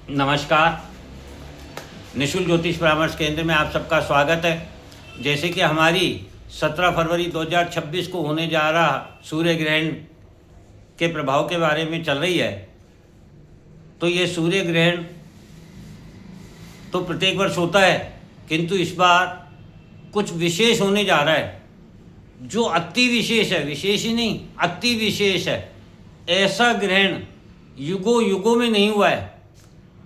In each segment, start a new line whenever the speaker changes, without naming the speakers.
नमस्कार। निशुल्क ज्योतिष परामर्श केंद्र में आप सबका स्वागत है। जैसे कि हमारी 17 फरवरी 2026 को होने जा रहा सूर्य ग्रहण के प्रभाव के बारे में चल रही है, तो ये सूर्य ग्रहण तो प्रत्येक वर्ष होता है, किंतु इस बार कुछ विशेष होने जा रहा है जो अति विशेष है। विशेष ही नहीं, अति विशेष है। ऐसा ग्रहण युगों युगों में नहीं हुआ है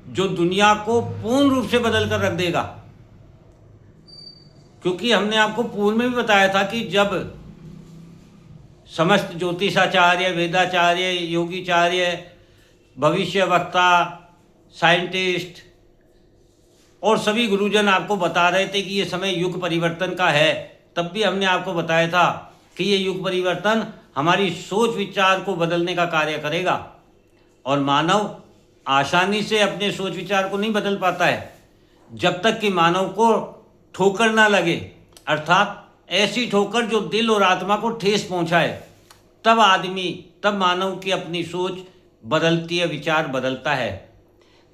जो दुनिया को पूर्ण रूप से बदल कर रख देगा। क्योंकि हमने आपको पूर्व में भी बताया था कि जब समस्त ज्योतिषाचार्य, वेदाचार्य, योगीचार्य, भविष्य वक्ता, साइंटिस्ट और सभी गुरुजन आपको बता रहे थे कि ये समय युग परिवर्तन का है, तब भी हमने आपको बताया था कि ये युग परिवर्तन हमारी सोच विचार को बदलने का कार्य करेगा। और मानव आसानी से अपने सोच विचार को नहीं बदल पाता है जब तक कि मानव को ठोकर ना लगे, अर्थात ऐसी ठोकर जो दिल और आत्मा को ठेस पहुंचाए। तब मानव की अपनी सोच बदलती है, विचार बदलता है।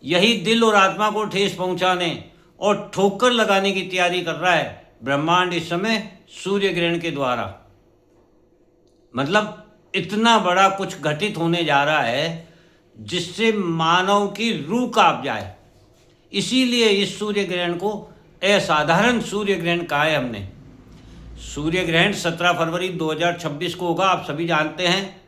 यही दिल और आत्मा को ठेस पहुंचाने और ठोकर लगाने की तैयारी कर रहा है ब्रह्मांड इस समय सूर्य ग्रहण के द्वारा। मतलब इतना बड़ा कुछ घटित होने जा रहा है जिससे मानव की रूह कांप जाए। इसीलिए इस सूर्य ग्रहण को असाधारण सूर्य ग्रहण कहा है हमने। सूर्य ग्रहण 17 फरवरी 2026 को होगा, आप सभी जानते हैं।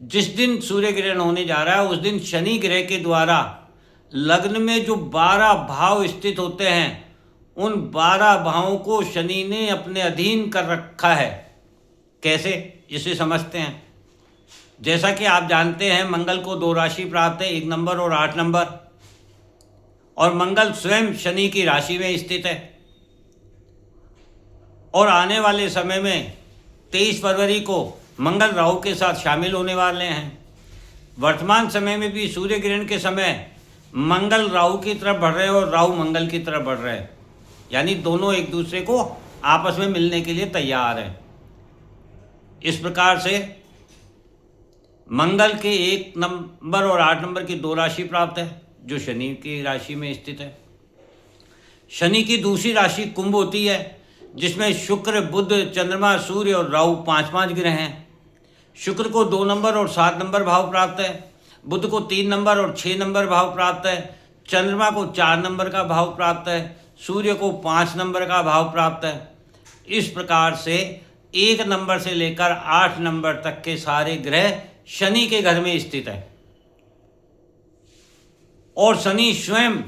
जिस दिन सूर्य ग्रहण होने जा रहा है उस दिन शनि ग्रह के द्वारा लग्न में जो 12 भाव स्थित होते हैं, उन 12 भावों को शनि ने अपने अधीन कर रखा है। कैसे, इसे समझते हैं। जैसा कि आप जानते हैं, मंगल को 2 राशि प्राप्त है, 1 नंबर और 8 नंबर, और मंगल स्वयं शनि की राशि में स्थित है। और आने वाले समय में 23 फरवरी को मंगल राहु के साथ शामिल होने वाले हैं। वर्तमान समय में भी सूर्य ग्रहण के समय मंगल राहु की तरफ बढ़ रहे हैं और राहु मंगल की तरफ बढ़ रहे हैं, यानी दोनों एक दूसरे को आपस में मिलने के लिए तैयार हैं। इस प्रकार से मंगल के 1 नंबर और 8 नंबर की 2 राशि प्राप्त है जो शनि की राशि में स्थित है। शनि की दूसरी राशि कुंभ होती है जिसमें शुक्र, बुध, चंद्रमा, सूर्य और राहु 5 ग्रह हैं। शुक्र को 2 नंबर और 7 नंबर भाव प्राप्त है, बुध को 3 नंबर और 6 नंबर भाव प्राप्त है, चंद्रमा को 4 नंबर का भाव प्राप्त है, सूर्य को 5 नंबर का भाव प्राप्त है। इस प्रकार से 1 नंबर से लेकर 8 नंबर तक के सारे ग्रह शनि के घर में स्थित है। और शनि स्वयं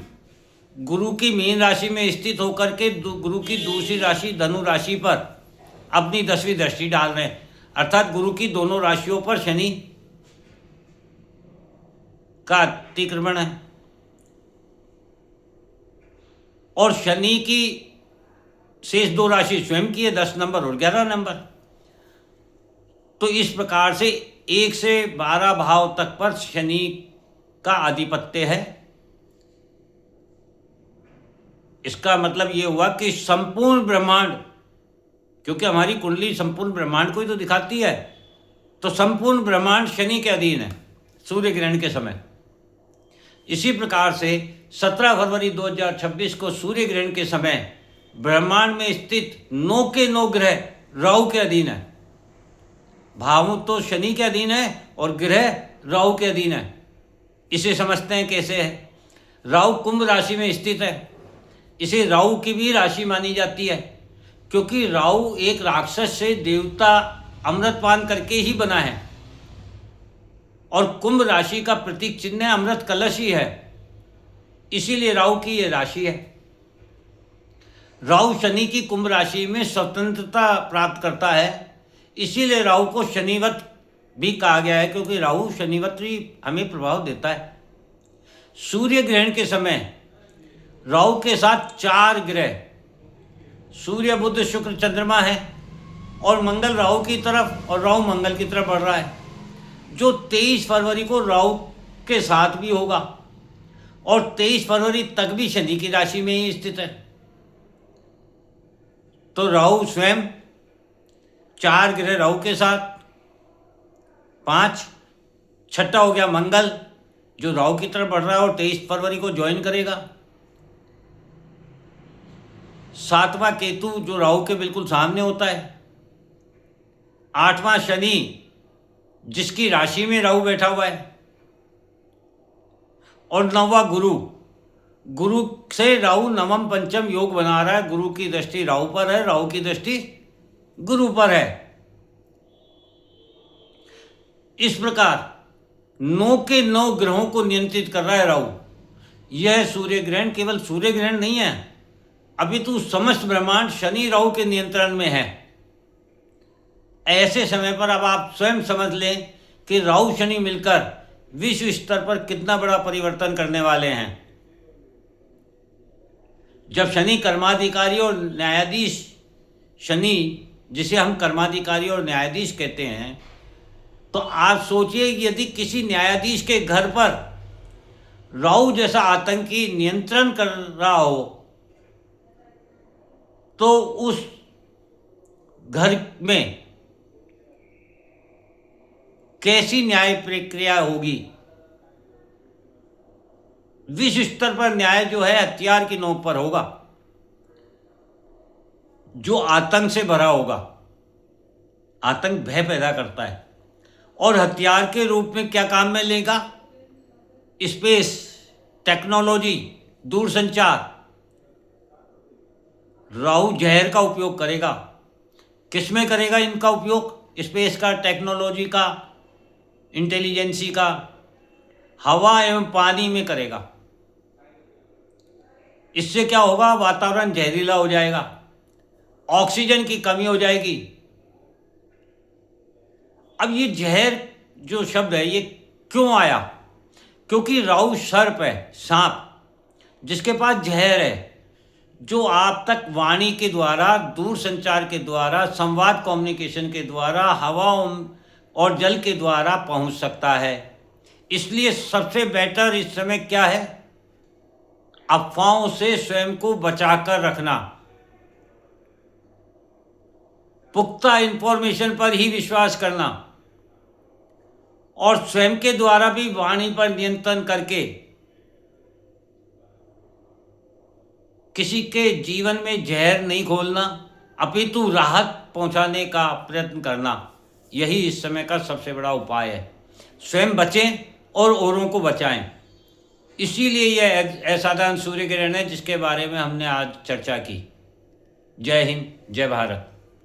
गुरु की मीन राशि में स्थित होकर के गुरु की दूसरी राशि धनु राशि पर अपनी 10वीं दृष्टि डाल रहे हैं। अर्थात गुरु की दोनों राशियों पर शनि का अतिक्रमण है। और शनि की शेष 2 राशि स्वयं की है, 10 नंबर और 11 नंबर। तो इस प्रकार से 1 से 12 भाव तक पर शनि का आधिपत्य है। इसका मतलब ये हुआ कि संपूर्ण ब्रह्मांड, क्योंकि हमारी कुंडली संपूर्ण ब्रह्मांड को ही तो दिखाती है, तो संपूर्ण ब्रह्मांड शनि के अधीन है सूर्य ग्रहण के समय। इसी प्रकार से 17 फरवरी 2026 को सूर्य ग्रहण के समय ब्रह्मांड में स्थित 9 के 9 ग्रह राहु के अधीन है। भाव तो शनि के अधीन है और ग्रह राहु के अधीन है। इसे समझते हैं कैसे है। राहु कुंभ राशि में स्थित है। इसे राहु की भी राशि मानी जाती है क्योंकि राहु एक राक्षस से देवता अमृतपान करके ही बना है और कुंभ राशि का प्रतीक चिन्ह अमृत कलश ही है। इसीलिए राहु की ये राशि है। राहु शनि की कुंभ राशि में स्वतंत्रता प्राप्त करता है, इसीलिए राहु को शनिवत भी कहा गया है, क्योंकि राहु शनिवत भी हमें प्रभाव देता है। सूर्य ग्रहण के समय राहु के साथ 4 ग्रह सूर्य, बुध, शुक्र, चंद्रमा है और मंगल राहु की तरफ और राहु मंगल की तरफ बढ़ रहा है, जो 23 फरवरी को राहु के साथ भी होगा और 23 फरवरी तक भी शनि की राशि में ही स्थित है। तो राहु स्वयं 4 ग्रह राहु के साथ, 5, छठा हो गया मंगल जो राहु की तरफ बढ़ रहा है और 23 फरवरी को ज्वाइन करेगा। 7वां केतु जो राहु के बिल्कुल सामने होता है। 8वां शनि जिसकी राशि में राहु बैठा हुआ है। और 9वां गुरु, गुरु से राहु नवम पंचम योग बना रहा है। गुरु की दृष्टि राहु पर है, राहु की दृष्टि गुरु पर है। इस प्रकार 9 के 9 ग्रहों को नियंत्रित कर रहा है राहु। यह सूर्य ग्रहण केवल सूर्य ग्रहण नहीं है, अभी तो समस्त ब्रह्मांड शनि राहु के नियंत्रण में है। ऐसे समय पर अब आप स्वयं समझ लें कि राहु शनि मिलकर विश्व स्तर पर कितना बड़ा परिवर्तन करने वाले हैं। जब शनि कर्माधिकारी और न्यायाधीश, शनि जिसे हम कर्माधिकारी और न्यायाधीश कहते हैं, तो आप सोचिए यदि किसी न्यायाधीश के घर पर राहु जैसा आतंकी नियंत्रण कर रहा हो तो उस घर में कैसी न्याय प्रक्रिया होगी। विश्व स्तर पर न्याय जो है हथियार की नोक पर होगा, जो आतंक से भरा होगा। आतंक भय पैदा करता है और हथियार के रूप में क्या काम में लेगा? स्पेस, टेक्नोलॉजी, दूरसंचार। राहु जहर का उपयोग करेगा। किस में करेगा इनका उपयोग? स्पेस का, टेक्नोलॉजी का, इंटेलिजेंसी का, हवा एवं पानी में करेगा। इससे क्या होगा? वातावरण जहरीला हो जाएगा, ऑक्सीजन की कमी हो जाएगी। अब ये जहर जो शब्द है ये क्यों आया? क्योंकि राहु सर्प है, सांप, जिसके पास जहर है, जो आप तक वाणी के द्वारा, दूर संचार के द्वारा, संवाद कम्युनिकेशन के द्वारा, हवा और जल के द्वारा पहुंच सकता है। इसलिए सबसे बेटर इस समय क्या है? अफवाहों से स्वयं को बचाकर रखना, पुख्ता इंफॉर्मेशन पर ही विश्वास करना और स्वयं के द्वारा भी वाणी पर नियंत्रण करके किसी के जीवन में जहर नहीं घोलना, अपितु राहत पहुंचाने का प्रयत्न करना। यही इस समय का सबसे बड़ा उपाय है। स्वयं बचें और औरों को बचाएं। इसीलिए यह असाधारण सूर्य ग्रहण है जिसके बारे में हमने आज चर्चा की। जय हिंद, जय भारत।